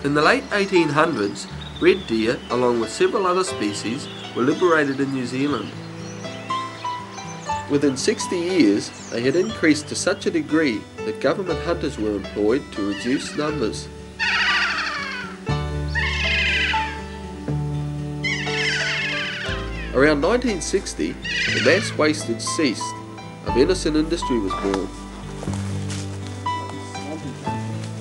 In the late 1800s, red deer, along with several other species, were liberated in New Zealand. Within 60 years, they had increased to such a degree that government hunters were employed to reduce numbers. Around 1960, the mass wastage ceased. A venison industry was born.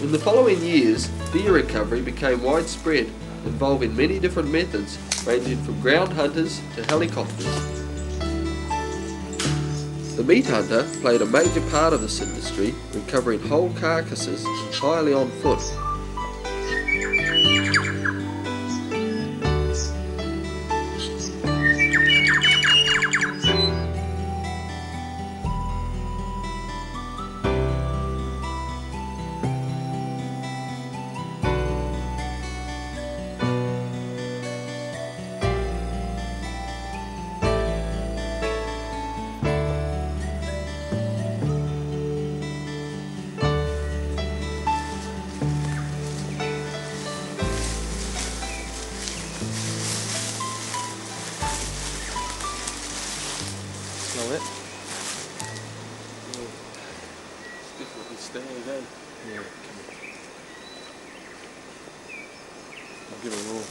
In the following years, deer recovery became widespread, involving many different methods, ranging from ground hunters to helicopters. The meat hunter played a major part of this industry, recovering whole carcasses entirely on foot. Smell it? It's definitely stag, eh? Yeah, come on. I'll give it a roll.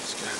Scary,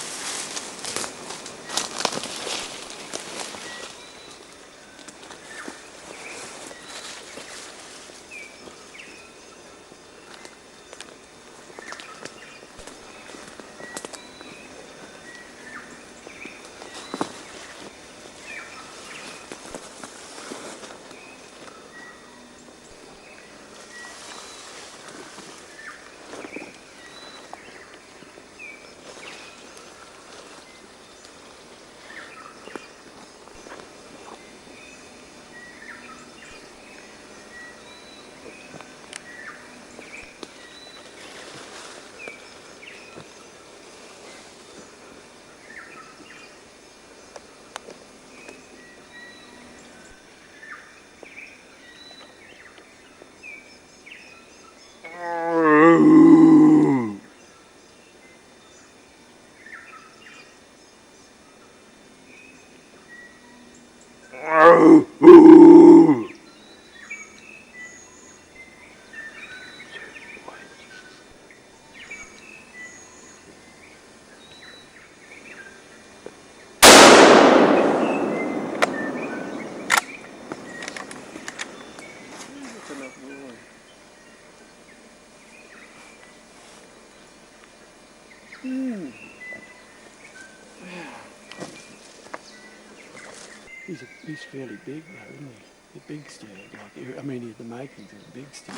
He's fairly big though, isn't he? A big stag, like, I mean, he's the makings of a big stag.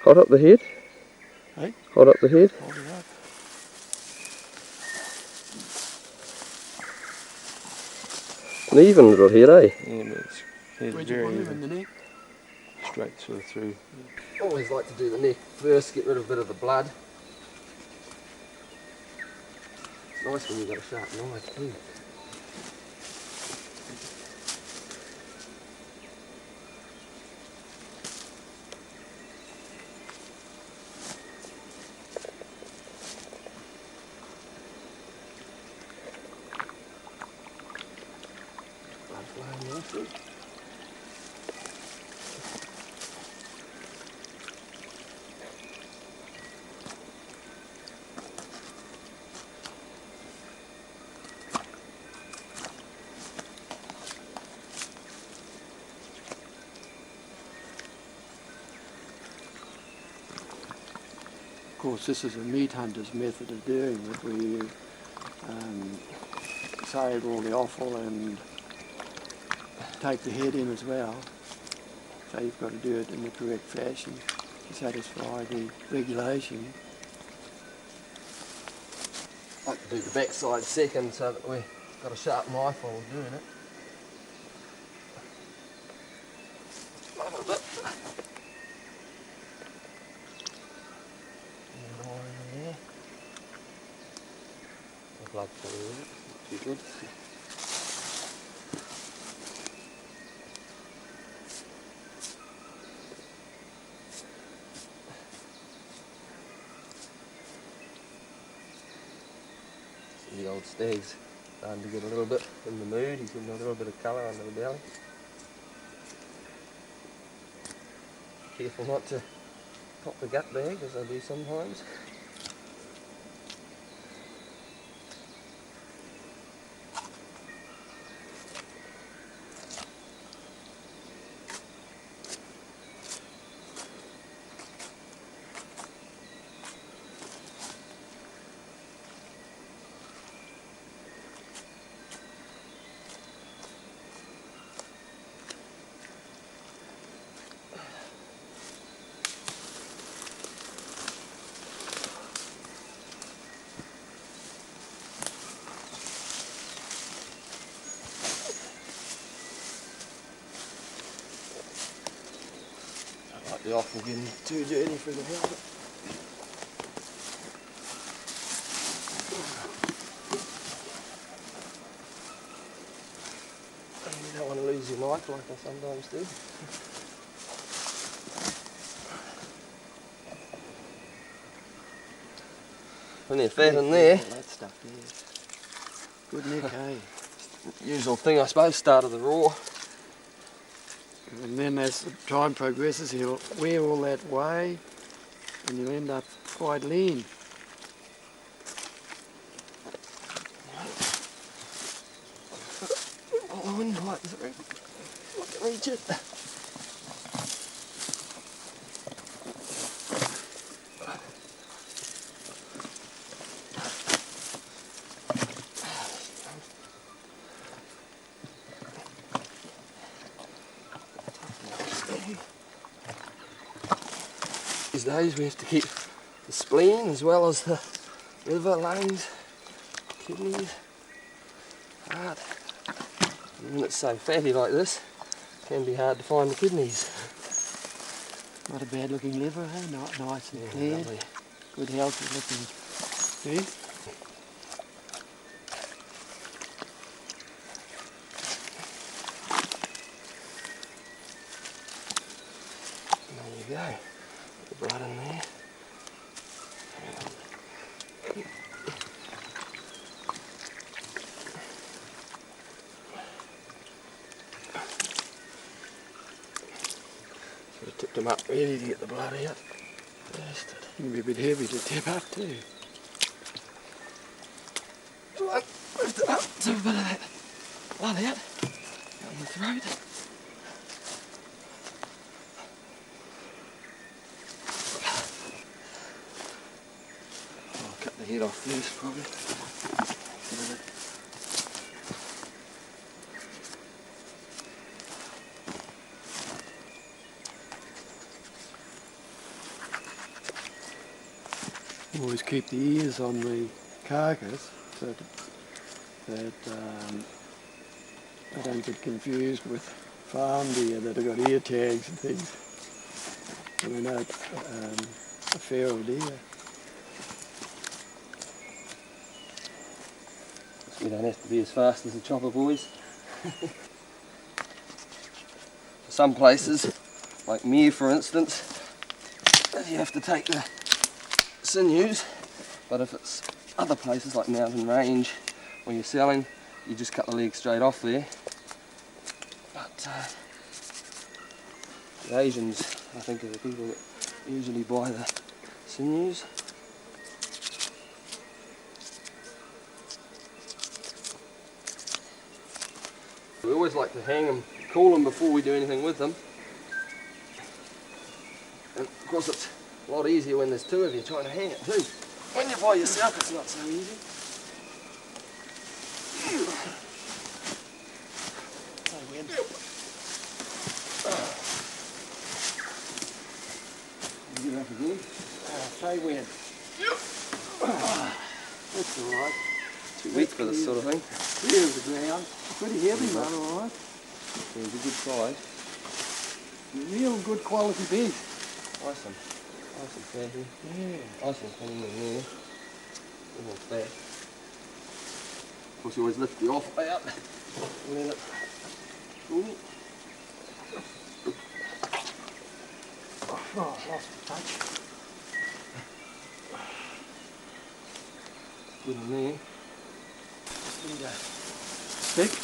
Hold up the head. Hey? Hold up the head. Hold it up. An even little head, eh? Yeah, but it's Where'd you very put him even. in the neck? Straight sort of through. Always like to do the neck first, get rid of a bit of the blood. It's nice when you've got a sharp knife too. Of course, this is a meat hunter's method of doing it, where you save all the offal and take the head in as well. So you've got to do it in the correct fashion to satisfy the regulation. I like to do the backside second so that we've got a sharp knife while we're doing it. blood coming in. Too good. The old stag's starting to get a little bit in the mood. He's getting a little bit of colour under the belly. Careful not to pop the gut bag, as I do sometimes. The offal getting too dirty for the helmet. And you don't want to lose your knife like I sometimes do. Plenty of fat in there. All that stuff there. Good neck, eh? Usual thing, I suppose, start of the raw. And then as the time progresses, he'll wear all that way and you'll end up quite lean. Oh, I wouldn't like this. Look at me, Chip. These days we have to keep the spleen as well as the liver, lungs, kidneys, heart. And when it's so fatty like this, it can be hard to find the kidneys. Not a bad looking liver, eh? Not nice and clear. Lovely. Good healthy looking. See? There you go. The blood in there. Sort of tipped them up ready to get the blood out. Bastard. It'll be a bit heavy to tip up too. Right, lift it up so a bit of that blood out in the throat. I'll cut the head off first, probably. Always keep the ears on the carcass so that I don't get confused with farm deer that have got ear tags and things. So we know it's a feral deer. We don't have to be as fast as the chopper boys. Some places, like Mere for instance, you have to take the sinews, but if it's other places like mountain range where you're selling, you just cut the leg straight off there. But the Asians, I think, are the people that usually buy the sinews. We always like to hang them, cool them before we do anything with them. And of course it's a lot easier when there's two of you trying to hang it too. When you're by yourself it's not so easy. You get up again? Say when. That's alright. Too weak for this sort of thing. Clear of the ground. Pretty heavy, but alright. It's a good size. Real good quality beef. Nice and fatty. Yeah. Nice and clean in there. A little fat. course, you always lift the off out. And then it, ooh. Oh, lost the touch. Good on there. Just need a stick to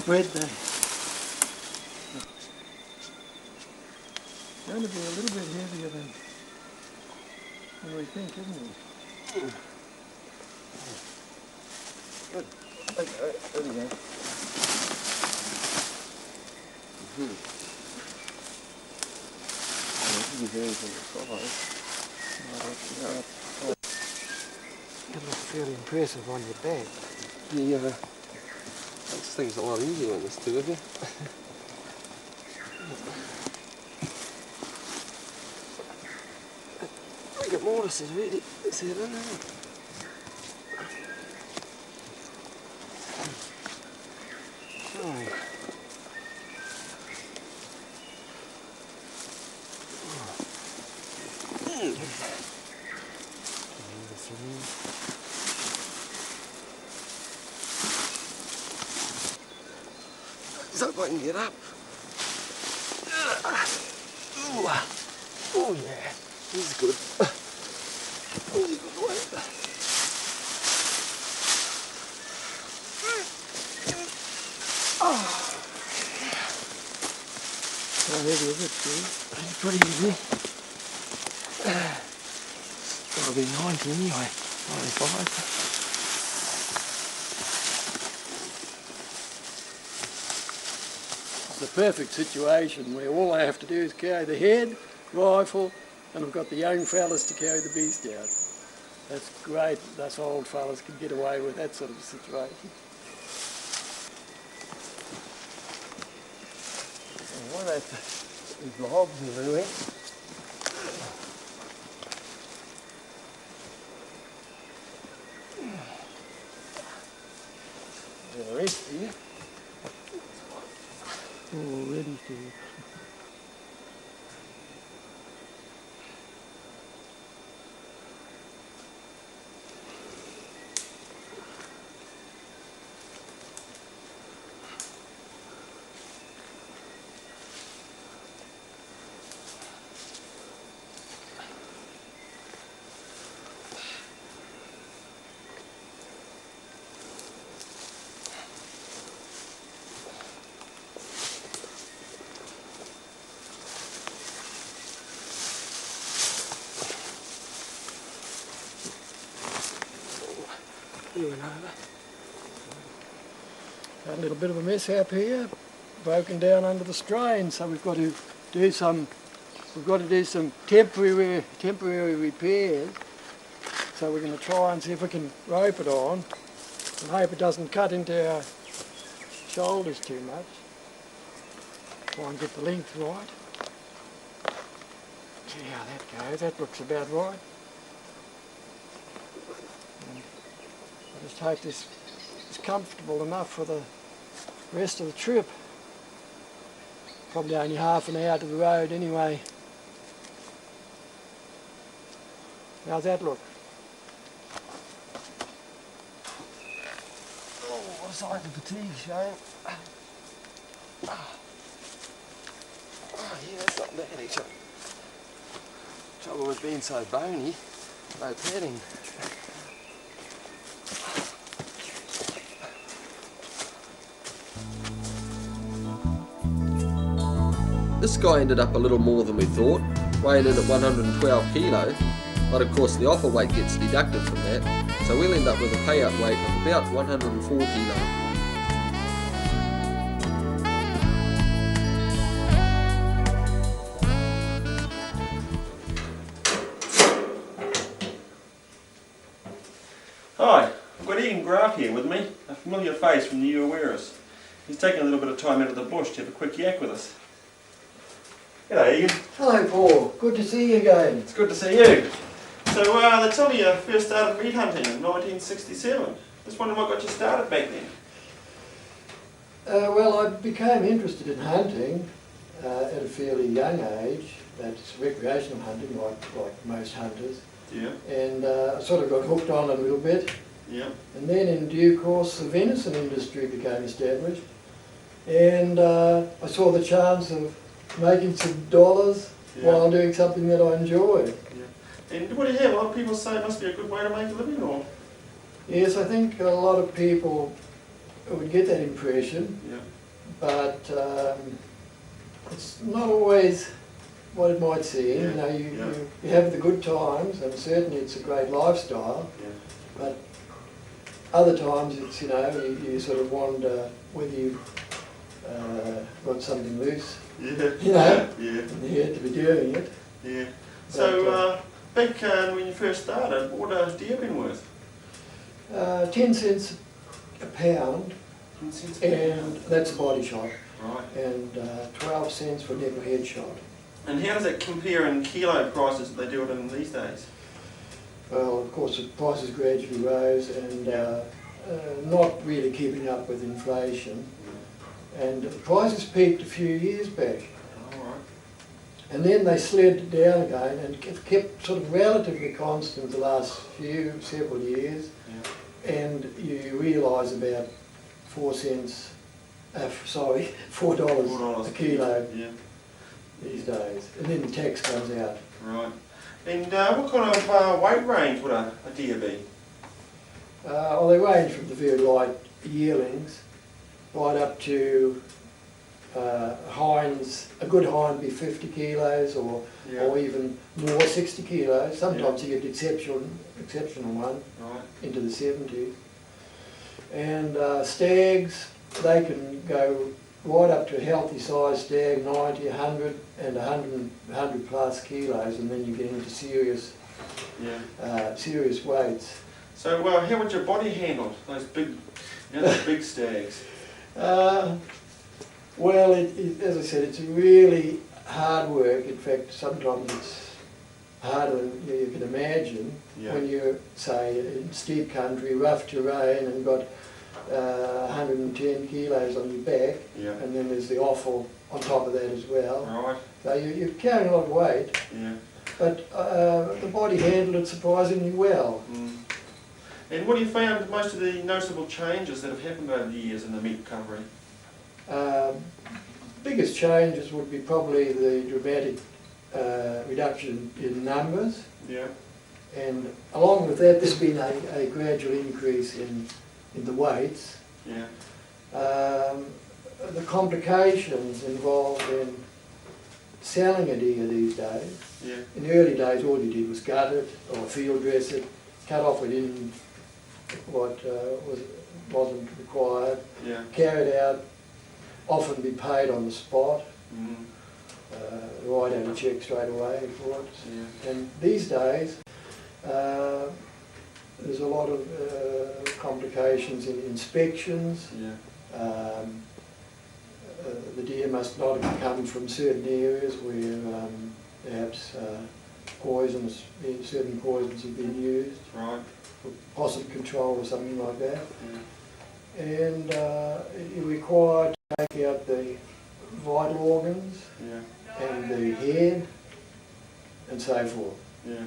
spread the... It's going to be a little bit heavier than we think, isn't it? Good. Okay, there we go. You hear anything You look fairly impressive on your back. Yeah, makes things a lot easier when there's two of you. Rigor mortis is really set in there. Right. So if I can get up. Oh yeah, he's good. He's a good one. How heavy is it, Steve? It's pretty easy. Gotta be 90 anyway, 95. It's the perfect situation where all I have to do is carry the head, rifle, and I've got the young fellas to carry the beast out. That's great. Us old fellas can get away with that sort of a situation. What are these logs everywhere? The rest here. All ready, Steve. Had a little bit of a mishap here, broken down under the strain, so we've got to do some temporary repairs. So we're going to try and see if we can rope it on and hope it doesn't cut into our shoulders too much. Try and get the length right. See how that goes. That looks about right. And I just hope this is comfortable enough for the rest of the trip. Probably only half an hour to the road anyway. How's that look? Oh, what a sign of fatigue, Shane. Oh, yeah, that's not bad, actually. Trouble with being so bony, no padding. This guy ended up a little more than we thought, weighing in at 112 kilo, but of course the offer weight gets deducted from that, so we'll end up with a payout weight of about 104 kilo. Hi, I've got Egon Graf here with me, a familiar face from the Uawaras. He's taken a little bit of time out of the bush to have a quick yak with us. G'day Egon. Hello Paul, good to see you again. It's good to see you. So they tell me you first started meat hunting in 1967. Just wondering what got you started back then. Well, I became interested in hunting at a fairly young age. That's recreational hunting, like most hunters. Yeah. And I sort of got hooked on it a little bit. Yeah. And then in due course the venison industry became established, and I saw the chance of making some dollars while doing something that I enjoyed. Yeah. And what do you have? A lot of people say it must be a good way to make a living, or? Yes, I think a lot of people would get that impression, Yeah. but it's not always what it might seem. Yeah. You know, you have the good times, and certainly it's a great lifestyle, Yeah. but other times it's, you know, you sort of wonder whether you've got something loose, Yeah. you know, Yeah. in the head to be doing it. Yeah. So, back when you first started, what has deer been worth? 10 cents a pound, 10 cents and that's a body shot, Right. and 12 cents for nickel head shot. And how does that compare in kilo prices that they do it in these days? Well, of course, the prices gradually rose, and not really keeping up with inflation. And the prices peaked a few years back, All right. and then they slid down again and kept sort of relatively constant the last several years. Yeah. And you realise about 4 cents, $4 a kilo Yeah. these days, and then the tax comes out. Right. And what kind of weight range would a deer be? Well, they range from the very light yearlings right up to hinds. A good hind be 50 kilos or even more, 60 kilos. Sometimes you get exceptional one Right. into the 70s. And stags, they can go right up to a healthy size stag, 90, 100 and 100 plus kilos, and then you get into serious weights. So how would your body handle those big, those big stags? Well, as I said, it's really hard work. In fact, sometimes it's harder than you can imagine when you're, say, in steep country, rough terrain, and got 110 kilos on your back, and then there's the offal on top of that as well. Right. So you're carrying a lot of weight, Yeah. but the body handled it surprisingly well. Mm. And what have you found most of the noticeable changes that have happened over the years in the meat recovery? Biggest changes would be probably the dramatic reduction in numbers, Yeah. and along with that there's been a gradual increase in the weights. Yeah. The complications involved in selling a deer these days. Yeah. In the early days all you did was gut it or field dress it, cut off within what wasn't required, Yeah. carry it out, often be paid on the spot, Mm. write out a cheque straight away for it. Yeah. And these days there's a lot of complications in inspections. Yeah. The deer must not have come from certain areas where perhaps certain poisons have been used Right. for possum control or something like that. Yeah. And you're required to take out the vital organs Yeah. and the head and so forth. Yeah.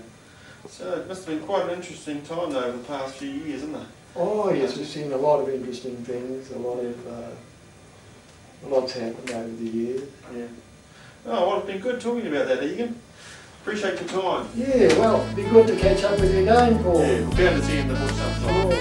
So it must have been quite an interesting time though over the past few years, isn't it? Oh yes, we've seen a lot of interesting things, a lot's happened over the years. Yeah. Oh, well, it's been good talking about that, Egan. Appreciate your time. Yeah, well, it'd be good to catch up with you again, Paul. Yeah, we're bound to see you in the bush sometime. Sure.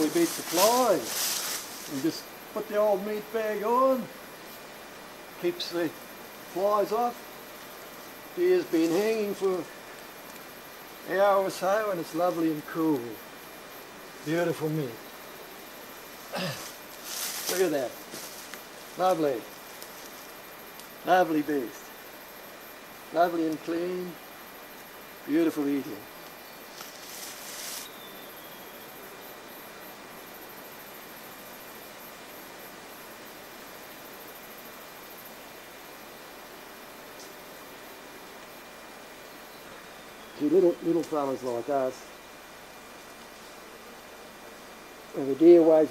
really beats the flies. And just put the old meat bag on, keeps the flies off. Deer's been hanging for an hour or so and it's lovely and cool. Beautiful meat. Look at that. Lovely. Lovely beast. Lovely and clean. Beautiful eating. See, little fellas like us, when the deer weighs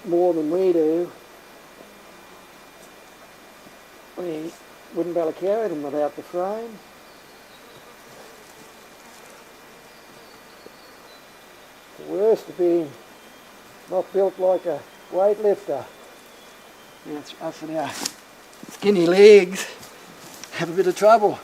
more than we do, we wouldn't be able to carry them without the frame. The worst of being not built like a weightlifter. Yeah, it's us and our skinny legs have a bit of trouble.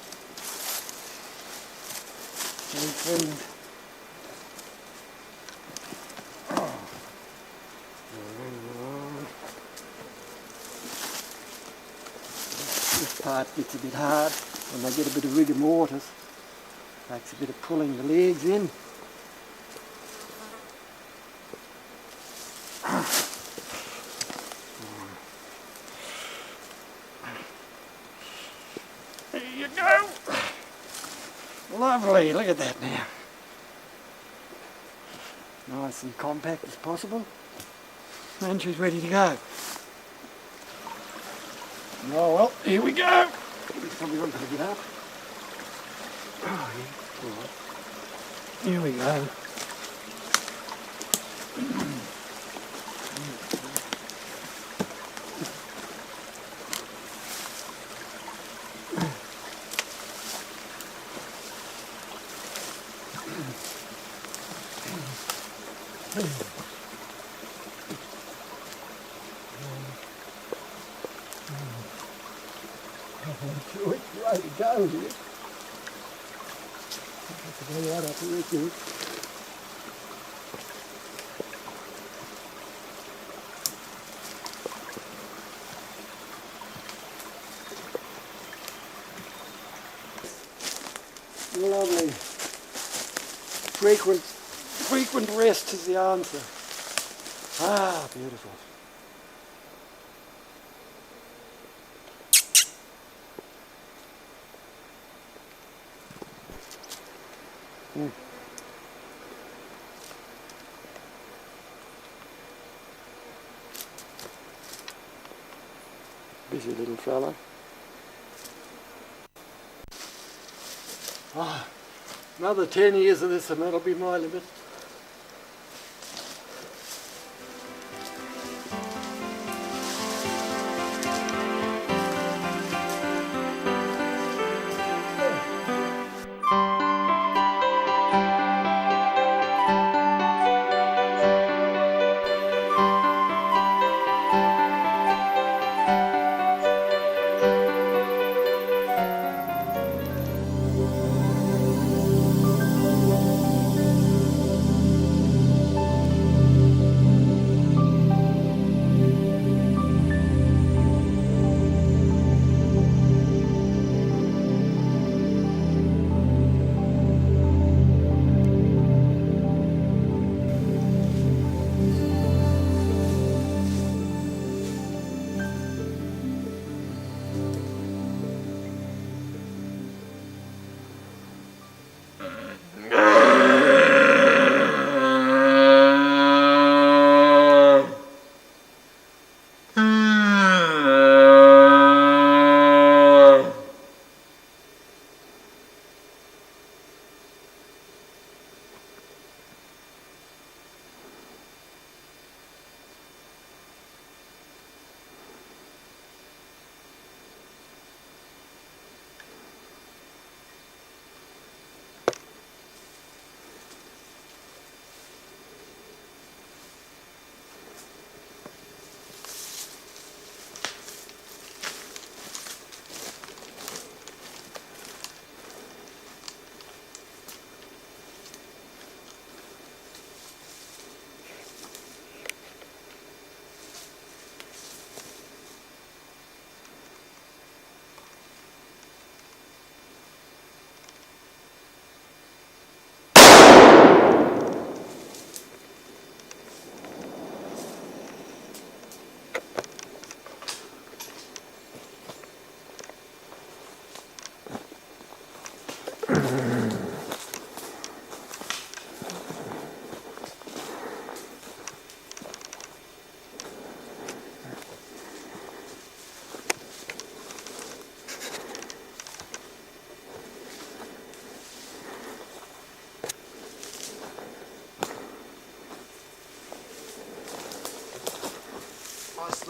This part gets a bit hard when they get a bit of rigor mortis. Takes a bit of pulling the legs in. There you go. Lovely, look at that now. Nice and compact as possible. And she's ready to go. Oh well, here we go. He's probably not going to get up. Oh yeah, all right. Here we go. Way to go here. That's a way out up here too. Lovely. Frequent rest is the answer. Ah, beautiful. Busy little fella. Oh, another 10 years of this and that'll be my limit.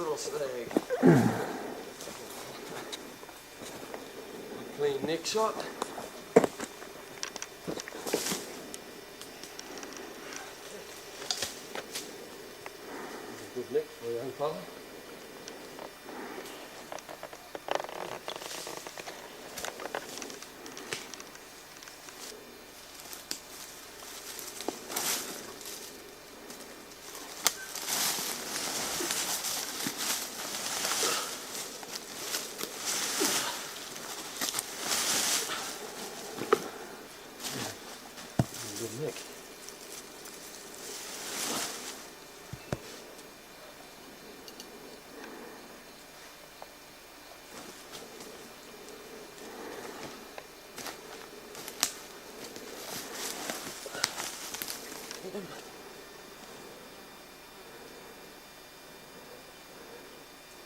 little stag. Clean neck shot. Good neck for a young fella. Good neck.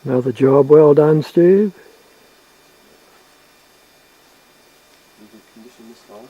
Another job well done, Steve. In good condition this time.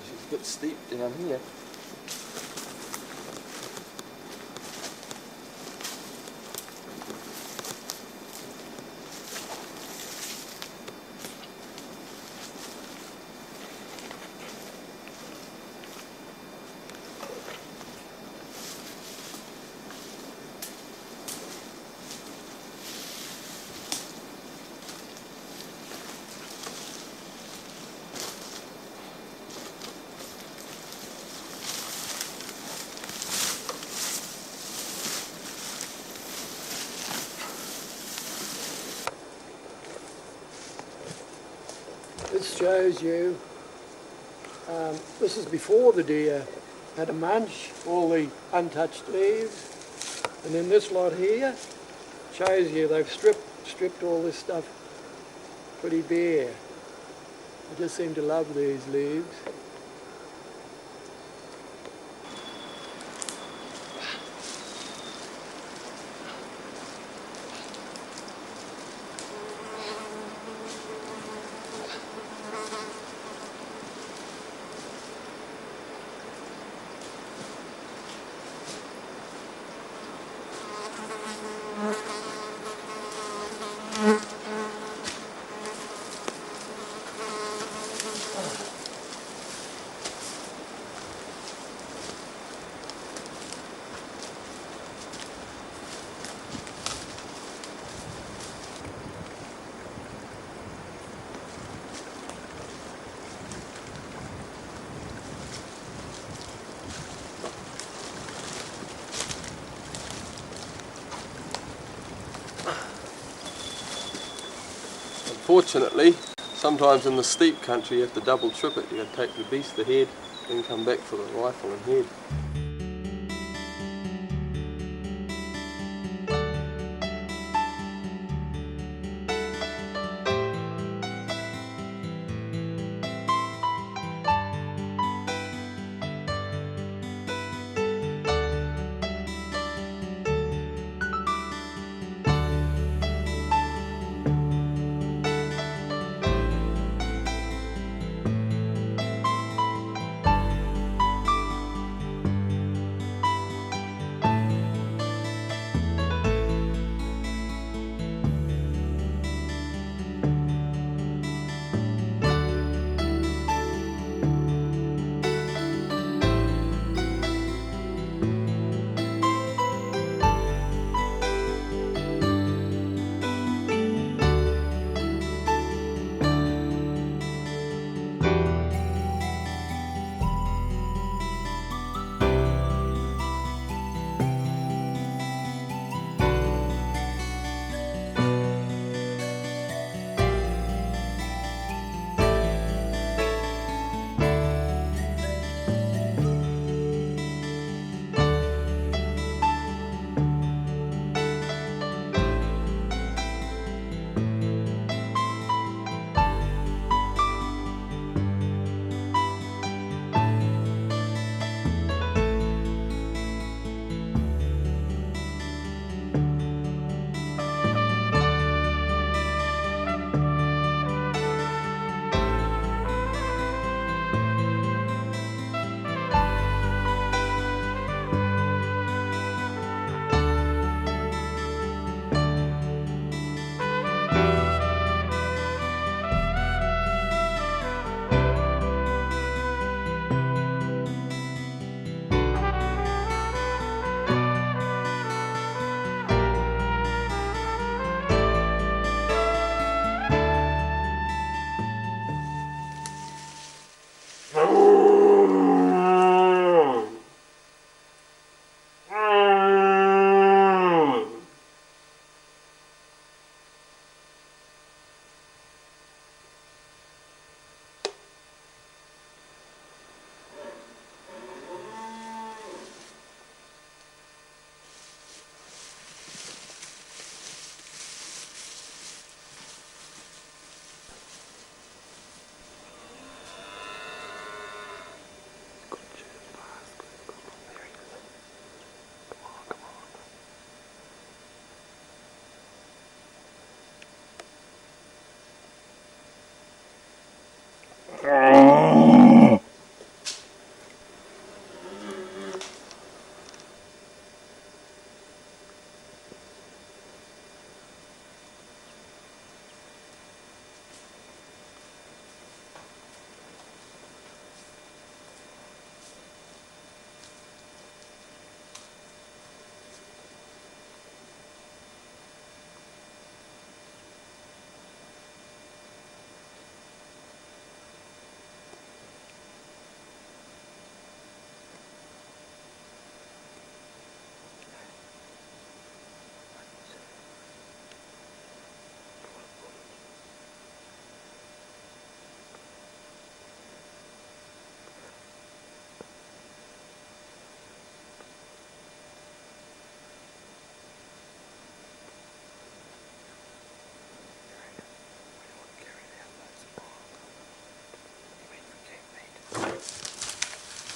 It's a bit steep down here. This shows you, this is before the deer had a munch, all the untouched leaves, and then this lot here shows you they've stripped all this stuff pretty bare. I just seem to love these leaves. Unfortunately, sometimes in the steep country you have to double trip it. You have to take the beast ahead, then come back for the rifle and head.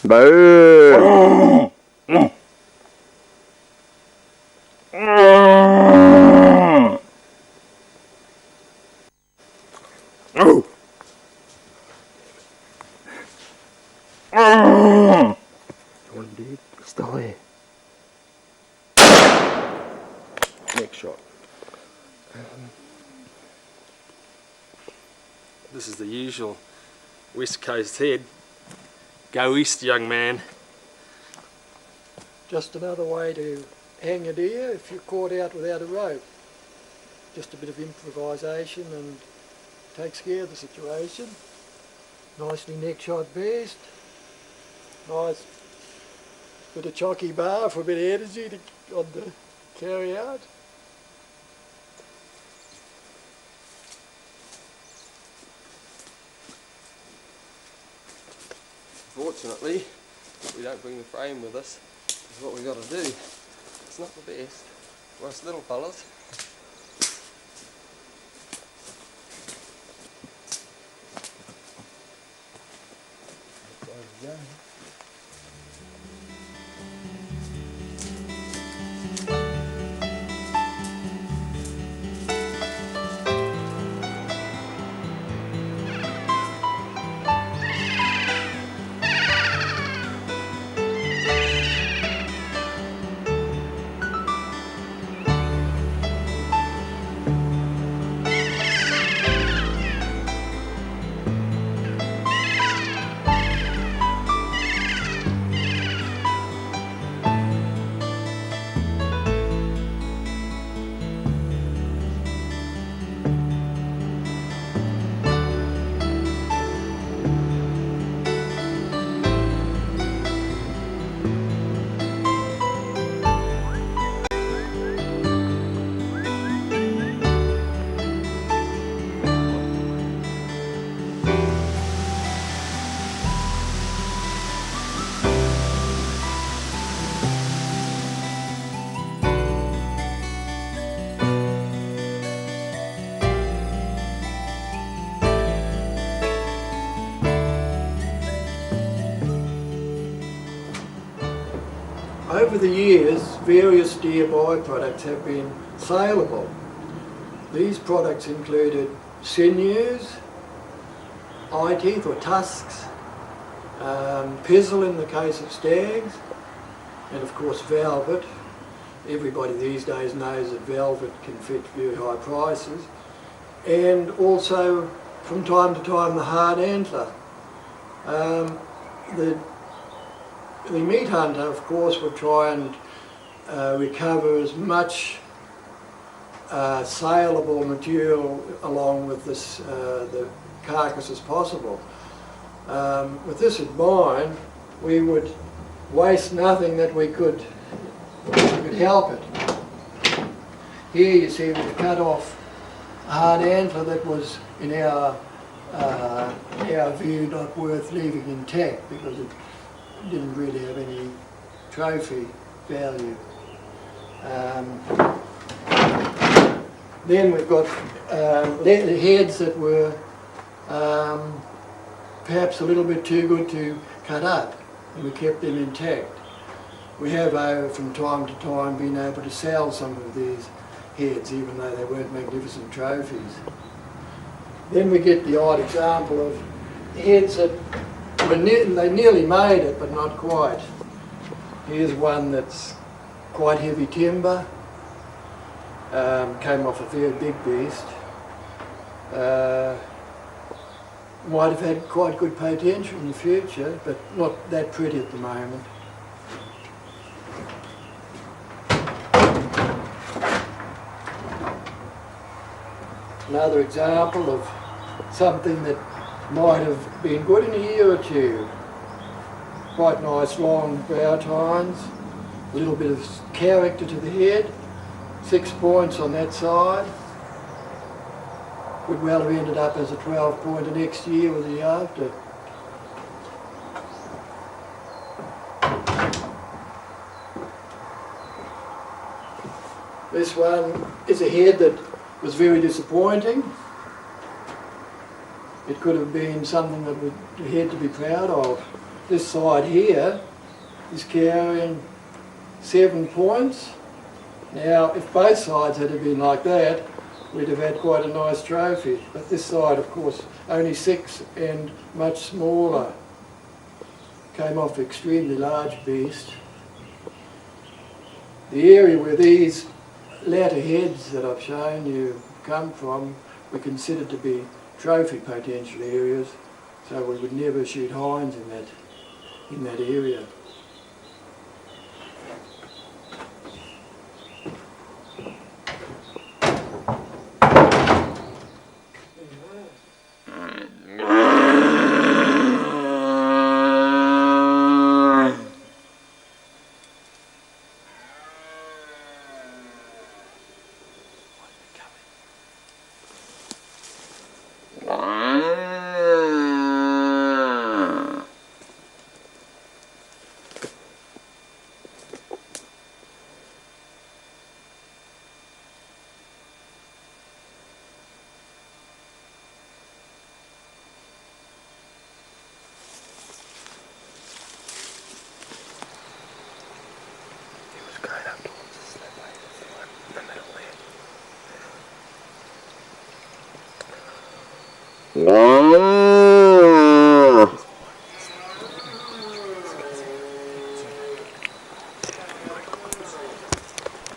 Boo! One dude, still there. Next shot. This is the usual West Coast head. Go east, young man. Just another way to hang a deer if you're caught out without a rope. Just a bit of improvisation and takes care of the situation. Nicely neck shot best. Nice bit of chocky bar for a bit of energy on the carry out. Fortunately, we don't bring the frame with us. It's what we got to do. It's not the best for us little fellas. There we go. Over the years, various deer byproducts have been saleable. These products included sinews, eye teeth or tusks, pizzle in the case of stags, and of course velvet. Everybody these days knows that velvet can fetch very high prices. And also, from time to time, the hard antler. The meat hunter, of course, will try and recover as much saleable material along with this, the carcass as possible. With this in mind, we would waste nothing that we could help it. Here you see we've cut off a hard antler that was, in our view, not worth leaving intact because it didn't really have any trophy value. Then we've got heads that were perhaps a little bit too good to cut up, and we kept them intact. We have, from time to time, been able to sell some of these heads, even though they weren't magnificent trophies. Then we get the odd example of heads that were they nearly made it, but not quite. Here's one that's quite heavy timber, came off a very big beast. Might have had quite good potential in the future, but not that pretty at the moment. Another example of something that might have been good in a year or two. Quite nice long brow tines, a little bit of character to the head, 6 points on that side. Could well have ended up as a 12-pointer next year or the year after. This one is a head that was very disappointing. It could have been something that would a head to be proud of. This side here is carrying 7 points. Now, if both sides had been like that, we'd have had quite a nice trophy. But this side, of course, only 6 and much smaller. Came off an extremely large beast. The area where these latter heads that I've shown you come from, we consider to be trophy potential areas, so we would never shoot hinds in that area.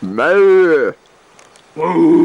Moo! Moo!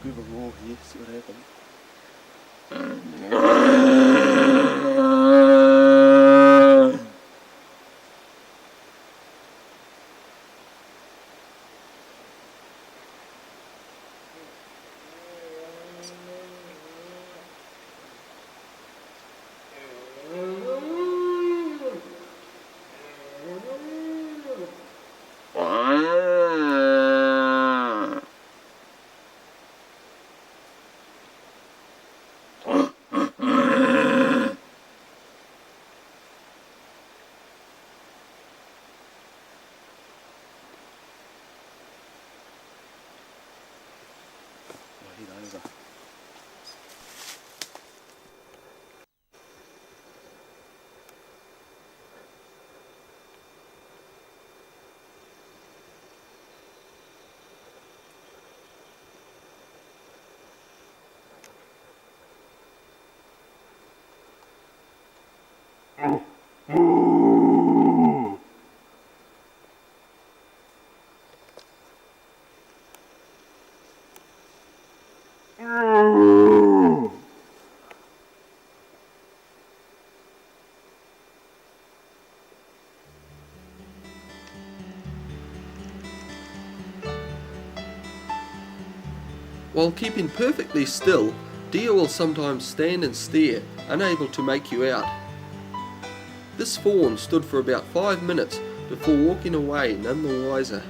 Give a roar here, see what happens. While keeping perfectly still, deer will sometimes stand and stare, unable to make you out. This fawn stood for about 5 minutes before walking away, none the wiser.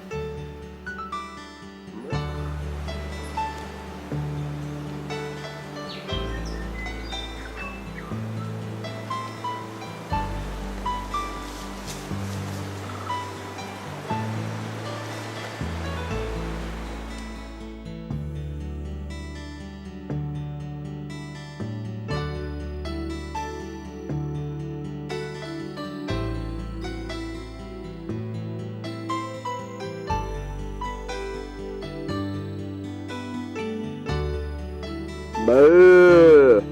Boo!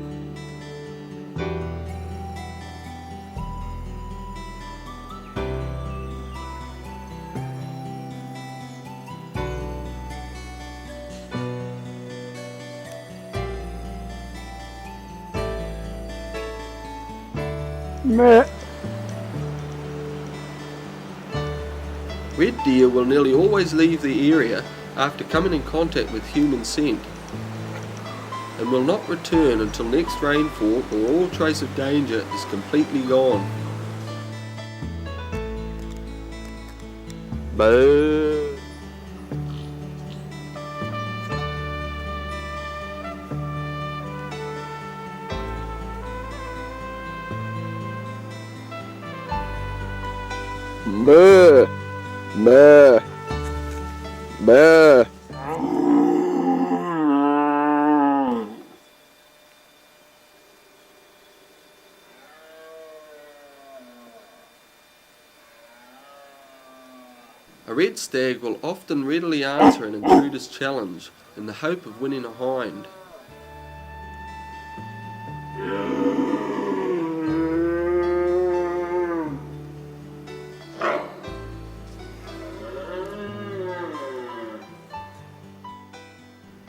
Meh. Red deer will nearly always leave the area after coming in contact with human scent, and will not return until next rainfall or all trace of danger is completely gone. Boo! Boo! Boo! Boo! A red stag will often readily answer an intruder's challenge in the hope of winning a hind.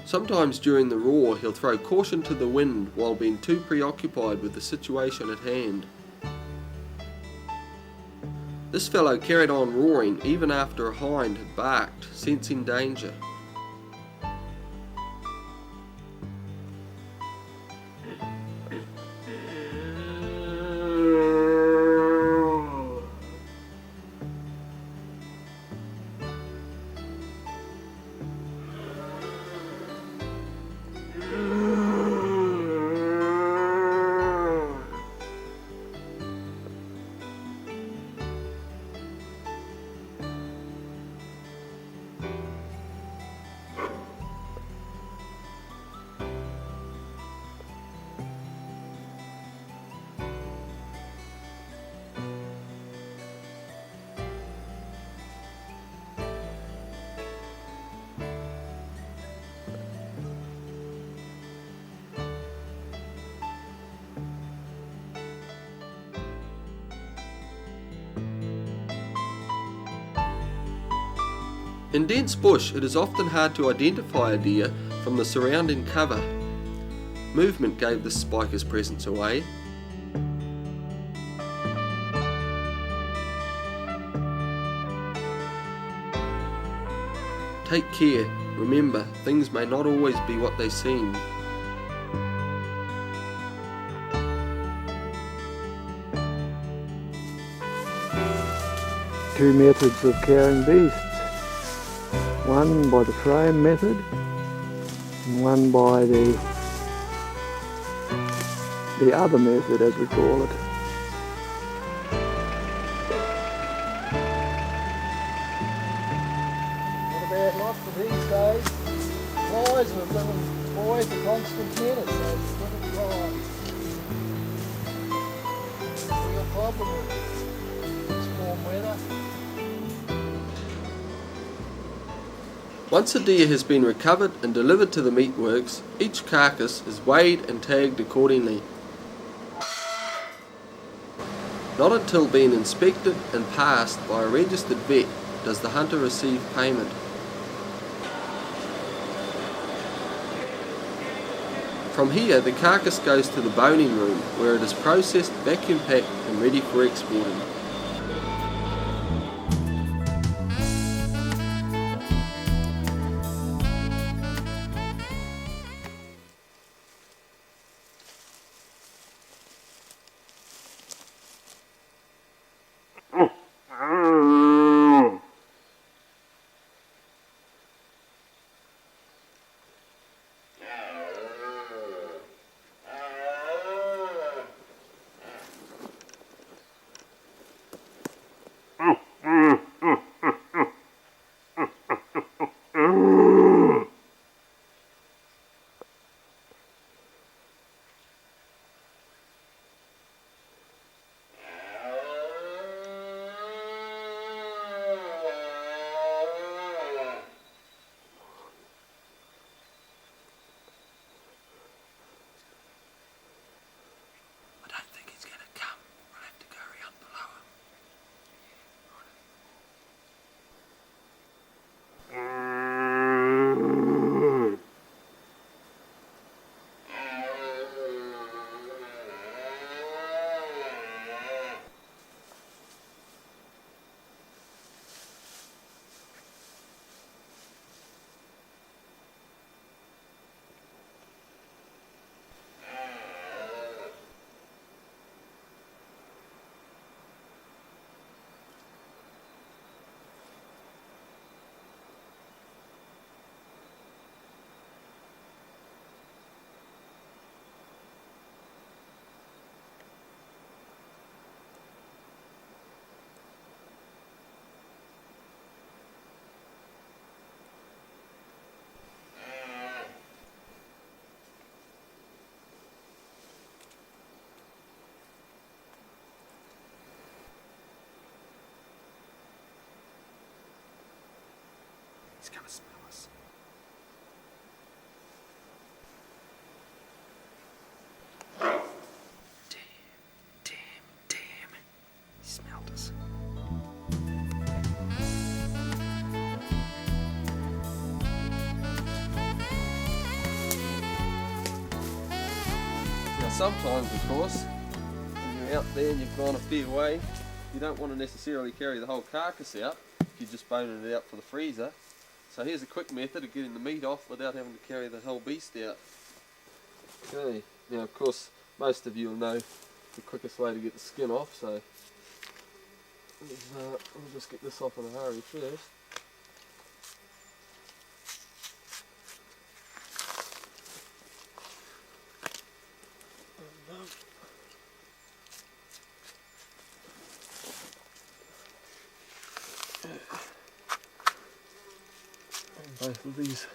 Sometimes during the roar he'll throw caution to the wind while being too preoccupied with the situation at hand. This fellow carried on roaring even after a hind had barked, sensing danger. In dense bush, it is often hard to identify a deer from the surrounding cover. Movement gave the spiker's presence away. Take care. Remember, things may not always be what they seem. Two methods of carrying beasts. One by the frame method and one by the other method, as we call it. Not a bad lot for these days. Flies with little boys are constant menace, so little flies. Real problem with this warm weather. Once a deer has been recovered and delivered to the meatworks, each carcass is weighed and tagged accordingly. Not until being inspected and passed by a registered vet does the hunter receive payment. From here, the carcass goes to the boning room, where it is processed, vacuum packed and ready for exporting. He's gonna smell us. Damn. He smelled us. Now sometimes, of course, when you're out there and you've gone a fair way, you don't want to necessarily carry the whole carcass out if you're just boning it out for the freezer. So here's a quick method of getting the meat off without having to carry the whole beast out. Okay, now of course most of you will know the quickest way to get the skin off, so we'll just get this off in a hurry first. Both of these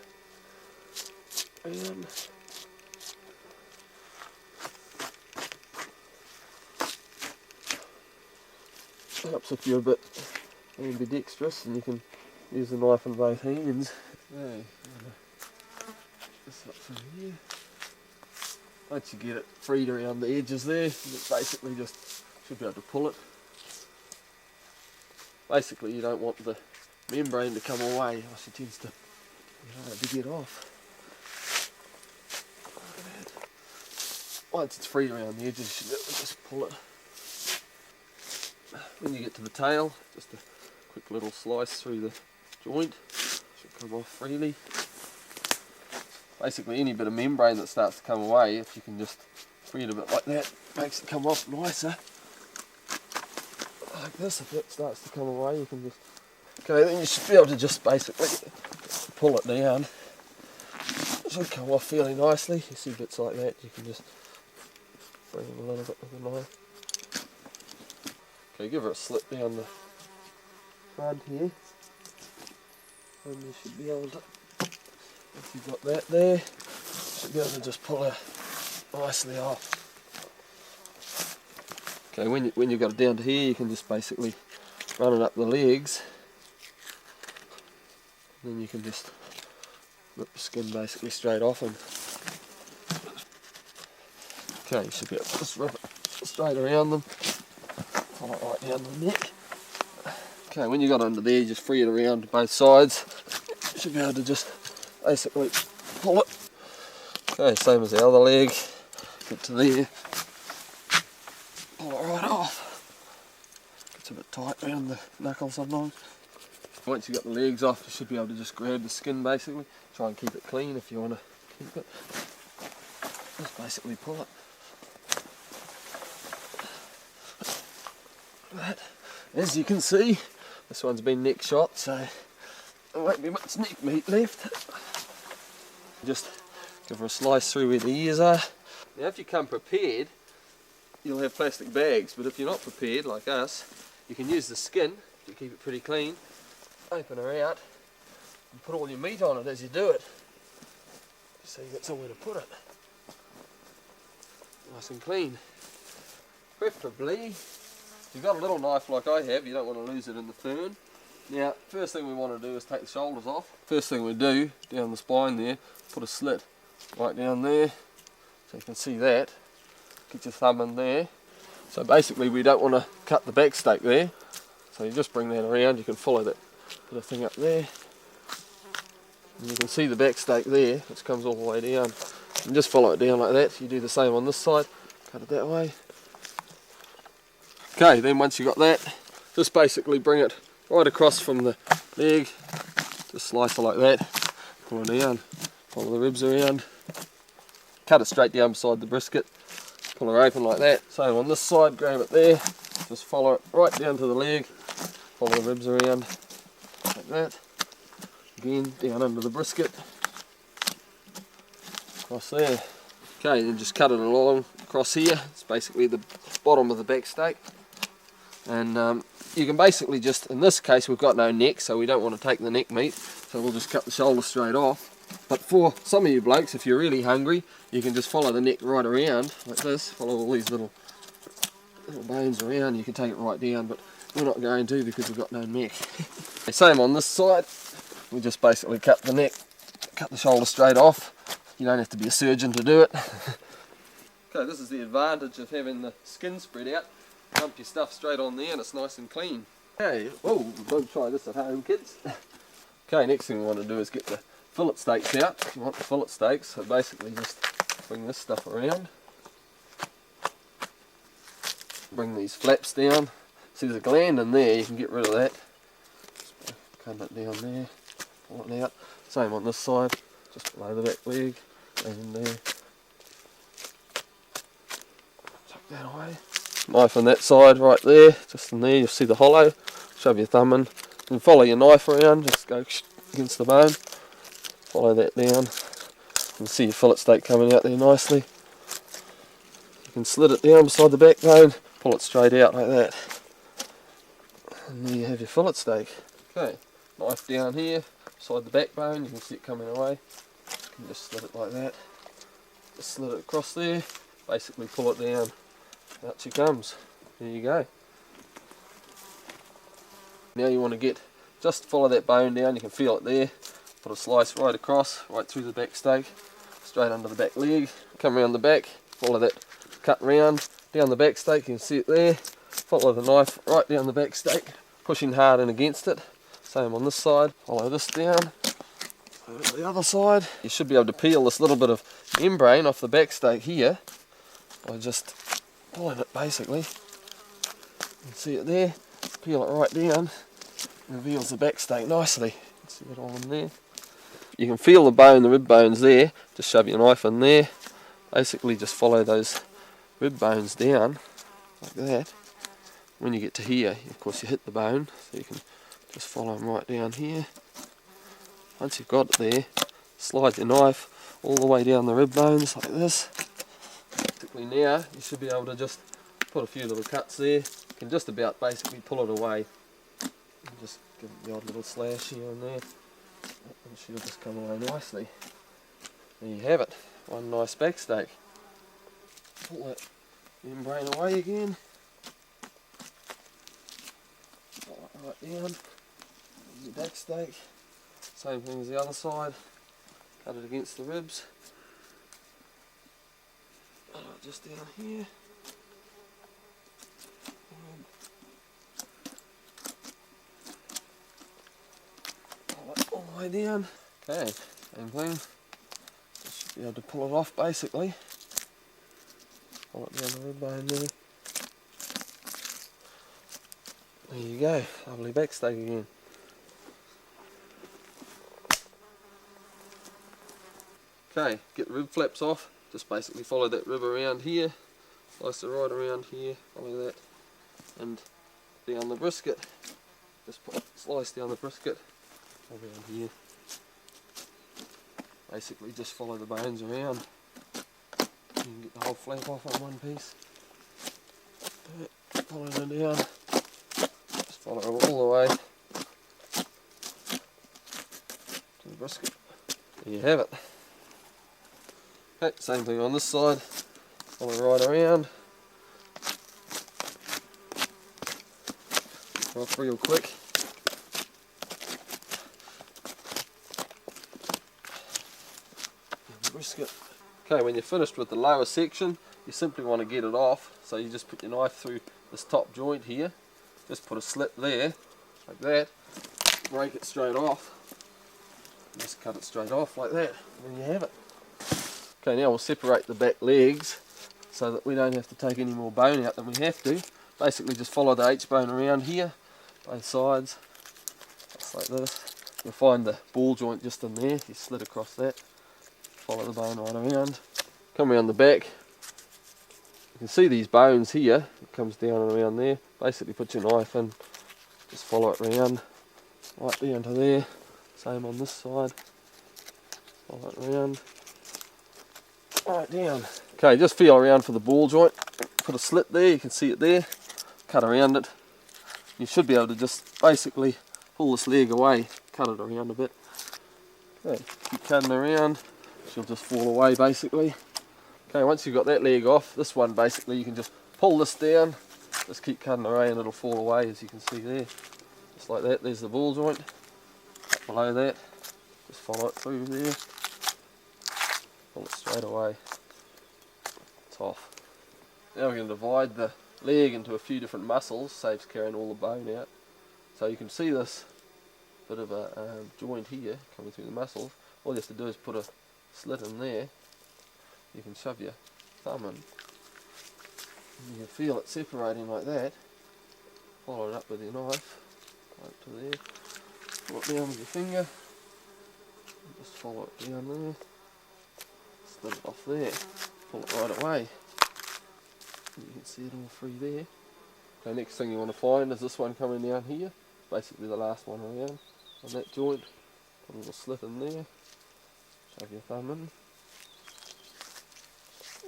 helps if you're a bit ambidextrous and you can use the knife in both hands. Okay, this up from here. Once you get it freed around the edges there, you basically just should be able to pull it. Basically you don't want the membrane to come away, else it tends to be hard to get off. Once it's freed around the edges, you should be able to just pull it. When you get to the tail, just a quick little slice through the joint, should come off freely. Basically any bit of membrane that starts to come away, if you can just free it a bit like that, makes it come off nicer. Like this, if it starts to come away, you can just... Okay, then you should be able to just basically pull it down. It should come off fairly nicely. You see bits like that, you can just bring them a little bit with the knife. Okay, give her a slit down the front here. And you should be able to, if you've got that there, you should be able to just pull her nicely off. Okay, when you've got it down to here, you can just basically run it up the legs. Then you can just rip the skin basically straight off and okay, you should be able to just rip it straight around them, pull it right down the neck. Okay, when you got it under there, you just free it around both sides. You should be able to just basically pull it. Okay, same as the other leg. Get to there, pull it right off. Gets a bit tight around the knuckle sometimes. Once you've got the legs off, you should be able to just grab the skin basically. Try and keep it clean if you want to keep it. Just basically pull it. But as you can see, this one's been neck shot, so there won't be much neck meat left. Just give her a slice through where the ears are. Now if you come prepared, you'll have plastic bags, but if you're not prepared like us, you can use the skin to keep it pretty clean. Open her out and put all your meat on it as you do it, so you've got somewhere to put it. Nice and clean. Preferably, if you've got a little knife like I have, you don't want to lose it in the fern. Now, first thing we want to do is take the shoulders off. First thing we do, down the spine there, put a slit right down there, so you can see that. Get your thumb in there. So basically we don't want to cut the back stake there, so you just bring that around, you can follow that bit of thing up there. And you can see the back stake there, which comes all the way down. And just follow it down like that. You do the same on this side, cut it that way. Okay, then once you've got that, just basically bring it right across from the leg, just slice it like that, pull it down, follow the ribs around, cut it straight down beside the brisket, pull her open like that. Same on this side, grab it there, just follow it right down to the leg, follow the ribs around, like that. Again, down under the brisket, across there. Okay, then just cut it along across here. It's basically the bottom of the back steak. And you can basically just, in this case we've got no neck, so we don't want to take the neck meat, so we'll just cut the shoulder straight off. But for some of you blokes, if you're really hungry, you can just follow the neck right around, like this, follow all these little bones around, you can take it right down, but we're not going to because we've got no neck. Same on this side, we just basically cut the neck, cut the shoulder straight off. You don't have to be a surgeon to do it. Okay, this is the advantage of having the skin spread out. Dump your stuff straight on there and it's nice and clean. Okay, oh, don't try this at home, kids. Okay, next thing we want to do is get the fillet steaks out. If you want the fillet steaks, so basically just bring this stuff around. Bring these flaps down. See, there's a gland in there, you can get rid of that. Just cut it down there, pull it out. Same on this side, just below the back leg, and there. Tuck that away. Knife on that side, right there, just in there, you'll see the hollow. Shove your thumb in, and follow your knife around, just go against the bone. Follow that down. You can see your fillet steak coming out there nicely. You can slit it down beside the backbone, pull it straight out like that. And there you have your fillet steak. Okay, knife down here, beside the backbone, you can see it coming away. You can just slit it like that. Just slit it across there, basically pull it down. Out she comes. There you go. Now you want to get, just follow that bone down, you can feel it there. Put a slice right across, right through the back steak, straight under the back leg. Come around the back, follow that cut round, down the back steak, you can see it there. Follow the knife right down the back steak, pushing hard in against it. Same on this side, follow this down. Over to the other side. You should be able to peel this little bit of membrane off the back steak here by just pulling it basically. You can see it there, peel it right down, reveals the back steak nicely. You can see it all in there. You can feel the bone, the rib bones there, just shove your knife in there. Basically just follow those rib bones down, like that. When you get to here, of course you hit the bone, so you can just follow them right down here. Once you've got it there, slide your knife all the way down the rib bones like this. Practically now, you should be able to just put a few little cuts there. You can just about basically pull it away. And just give it the odd little slash here and there. And she'll just come away nicely. There you have it, one nice back steak. Pull that membrane away again. Pull it right down. There's your back steak. Same thing as the other side. Cut it against the ribs. Just down here. All the way down. Okay, same thing. Just should be able to pull it off basically. Pull it down the rib bone there. There you go, lovely back steak again. Okay, get the rib flaps off. Just basically follow that rib around here, slice it right around here, follow that, and down the brisket. Just slice down the brisket around here. Basically just follow the bones around. You can get the whole flap off on one piece. Follow it down. Just follow it all the way to the brisket. There you have it. Okay, same thing on this side. Follow right around. Off real quick. And the brisket. Okay, when you're finished with the lower section, you simply want to get it off. So you just put your knife through this top joint here. Just put a slit there, like that. Break it straight off. Just cut it straight off like that. And there you have it. Okay, now we'll separate the back legs so that we don't have to take any more bone out than we have to. Basically just follow the H-bone around here, both sides, just like this. You'll find the ball joint just in there, you slit across that, follow the bone right around. Come around the back, you can see these bones here, it comes down and around there. Basically put your knife in, just follow it around, right down to there. Same on this side, follow it around. Right down. Okay, just feel around for the ball joint. Put a slit there, you can see it there. Cut around it. You should be able to just basically pull this leg away, cut it around a bit. Okay, keep cutting around. She'll just fall away basically. Okay, once you've got that leg off, this one basically you can just pull this down. Just keep cutting away and it'll fall away as you can see there. Just like that, there's the ball joint. just below that, just follow it through there, pull it straight away, it's off. Now we're going to divide the leg into a few different muscles, saves carrying all the bone out. So you can see this bit of a joint here coming through the muscles. All you have to do is put a slit in there. You can shove your thumb in, and you can feel it separating like that. Follow it up with your knife, up to there, pull it down with your finger, and just follow it down there, slit it off there, pull it right away. You can see it all through there. Okay, next thing you want to find is this one coming down here, basically the last one around on that joint. Put a little slit in there, shove your thumb in.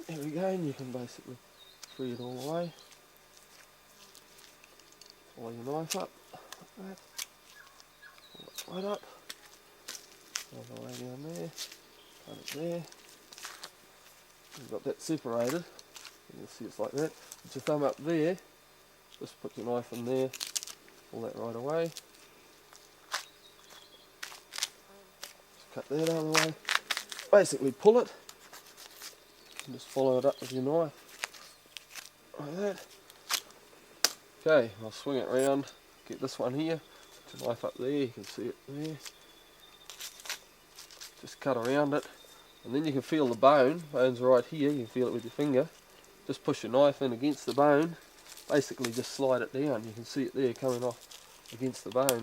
There we go, and you can basically free it all away. Follow your knife up, like that. Pull it right up, all the way down there, cut it there. You've got that separated. You can see it's like that. Put your thumb up there, just put your knife in there, pull that right away. Just cut that out of the way. Basically pull it, and just follow it up with your knife, like that. Okay, I'll swing it round, get this one here, put your knife up there, you can see it there. Just cut around it, and then you can feel the bone's right here, you can feel it with your finger. Just push your knife in against the bone, basically just slide it down, you can see it there coming off against the bone,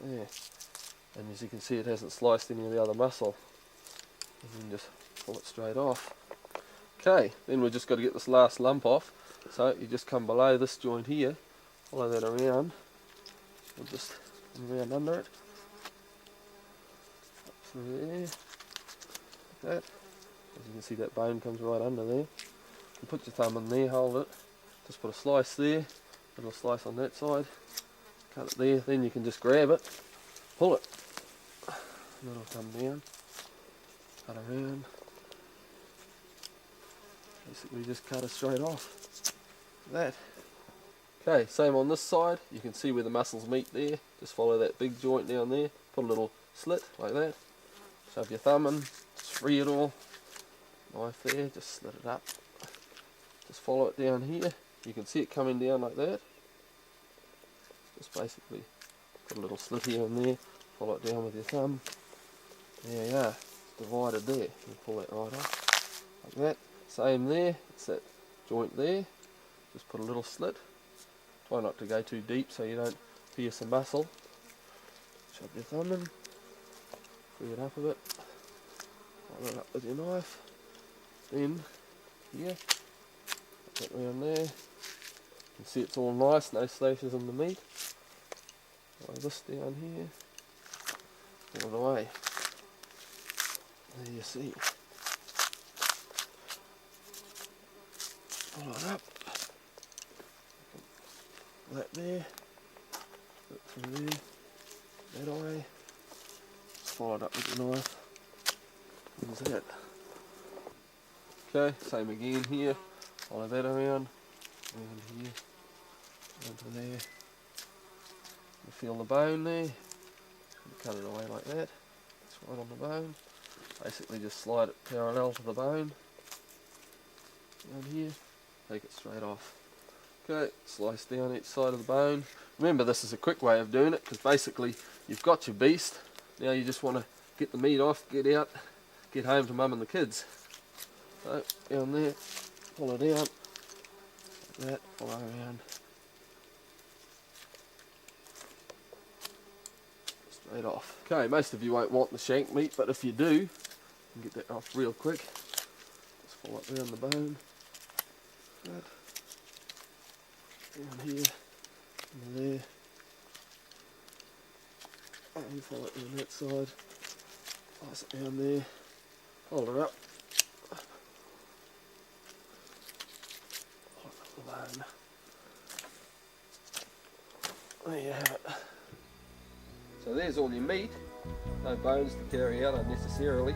there. And as you can see, it hasn't sliced any of the other muscle. And then just pull it straight off. Okay, then we've just got to get this last lump off, so you just come below this joint here, follow that around, and just around under it, up through there, like that. As you can see, that bone comes right under there. You put your thumb in there, hold it, just put a slice there, a little slice on that side, cut it there, then you can just grab it, pull it, and it'll come down, cut around, basically just cut it straight off, like that. Okay, same on this side, you can see where the muscles meet there, just follow that big joint down there, put a little slit like that, shove your thumb in, just free it all, knife there, just slit it up. Just follow it down here, you can see it coming down like that. Just basically put a little slit here and there, follow it down with your thumb. There you are, divided there, you pull that right off, like that. Same there, it's that joint there, just put a little slit. Try not to go too deep so you don't pierce the muscle. Shove your thumb in, free it up a bit, follow it up with your knife. Then, here, put that around there. You can see it's all nice, no slashes in the meat. Lay this down here, pull it away. There you see. Follow it up. That there, put it through there, that away. Just follow it up with your knife. There's that. Okay, same again here. Follow that around here, into there. You feel the bone there. You cut it away like that. It's right on the bone. Basically just slide it parallel to the bone. Down here, take it straight off. Okay, slice down each side of the bone. Remember, this is a quick way of doing it because basically you've got your beast. Now you just want to get the meat off, get out, get home to mum and the kids. So down there, pull it out, like that, follow around, straight off. Okay, most of you won't want the shank meat, but if you do, you can get that off real quick. Just follow it around the bone, like that. Down here, into there, and follow it down that side, slice it down there, hold it up, hold up the bone. There you have it. So there's all your meat, no bones to carry out unnecessarily,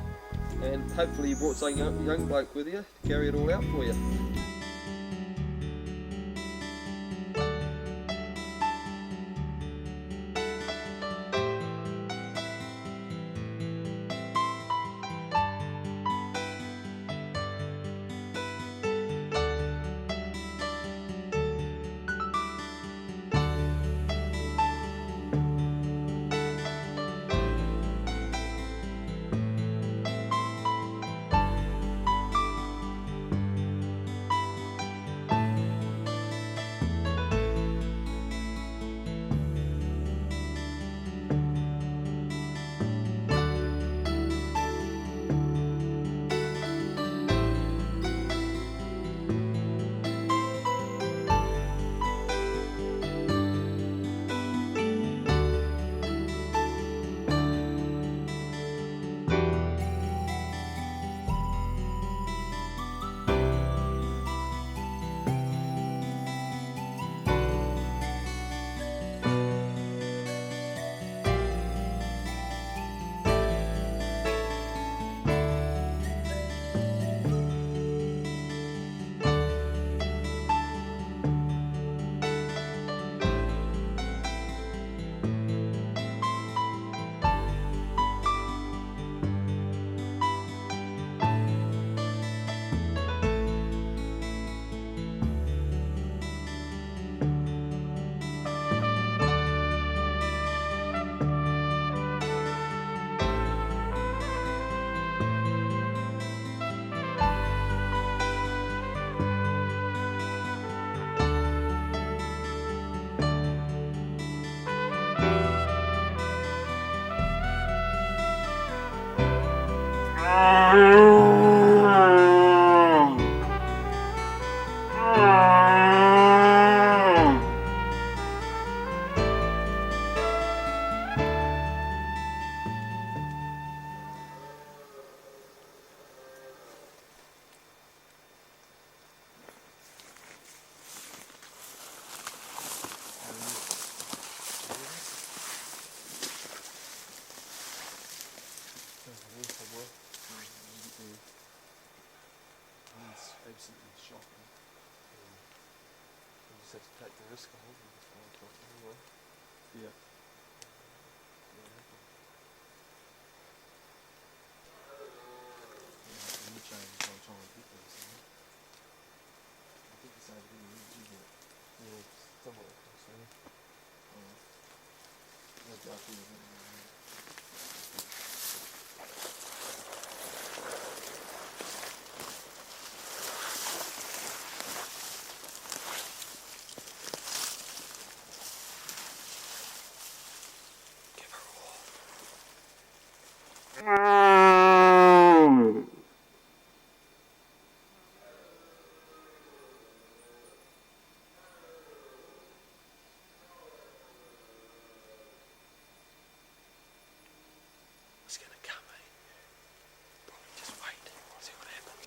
and hopefully you brought some young bloke with you to carry it all out for you. take the risk on it. Yeah. It's gonna come, eh? Probably just wait, see what happens.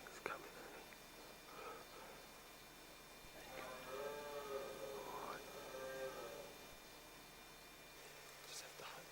It's coming, eh? Alright. Just have to hope.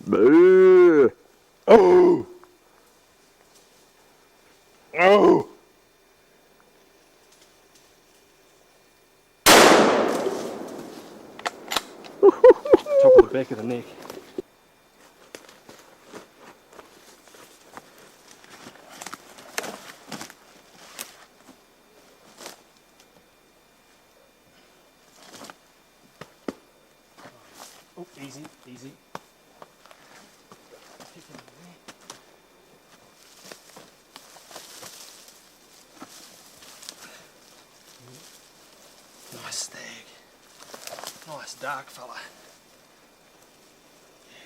Boo. Oh. Oh. Top of the back of the neck. Oh, easy, easy. Nice stag. Nice dark fella. Yeah.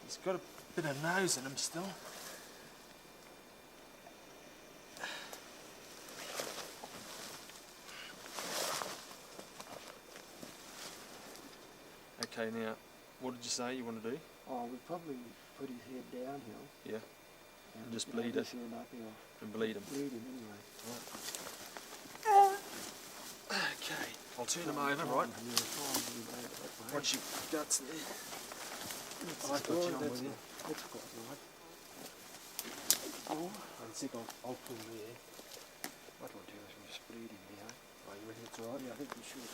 He's got a bit of nose in him still. Okay, now, what did you say you want to do? Oh, we'd probably put his head downhill. Yeah. And just you know, bleed it. this end uphill. And bleed him. Bleed him anyway. Okay, I'll turn him over, right? Watch your guts there. I've got you on with you. That's quite right. Oh, one sec, I'll pull there. What do I do? I'll just bleed him now. Oh, you reckon it's alright? Yeah, I think we should.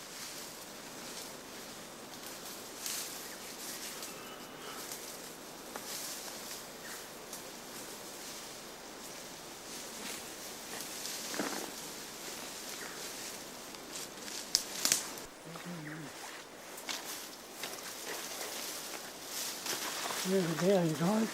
There you go.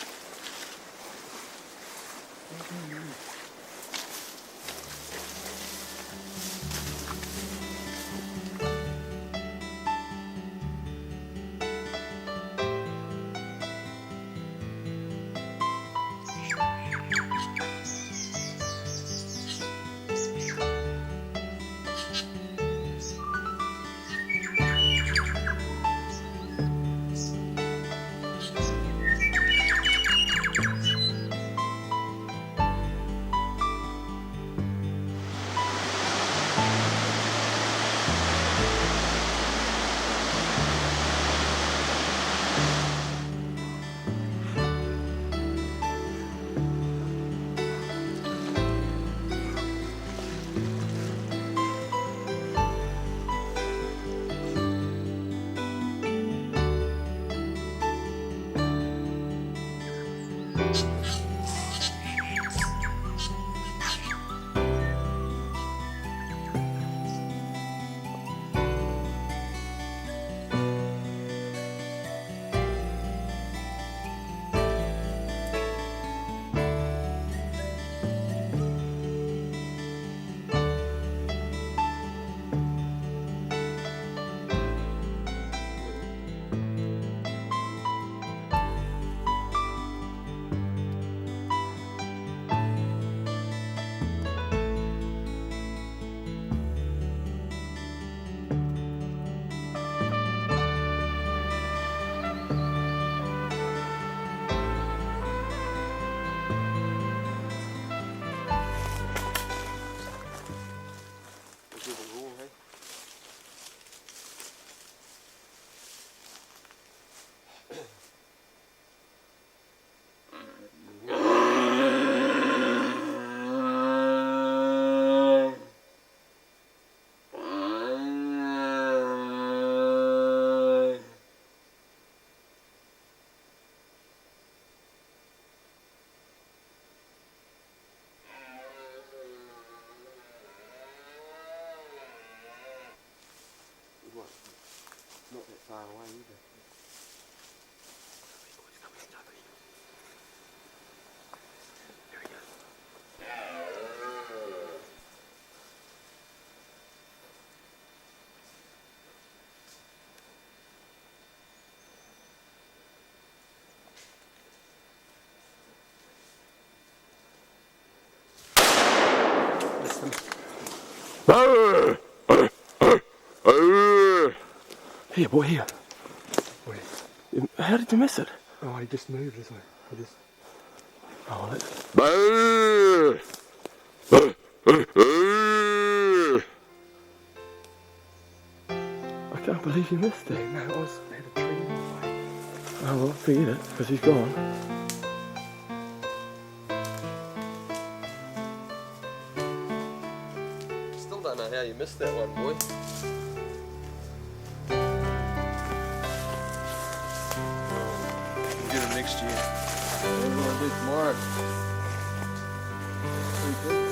far away either. There he goes. Here, boy, here. Where? How did you miss it? Oh, he just moved this way. Oh, let's... I can't believe you missed it. No, I was had a tree in the way. Oh, well, forget it, because he's gone. Still don't know how you missed that one, boy. We'll get him next year. What are we going to do tomorrow? Pretty good.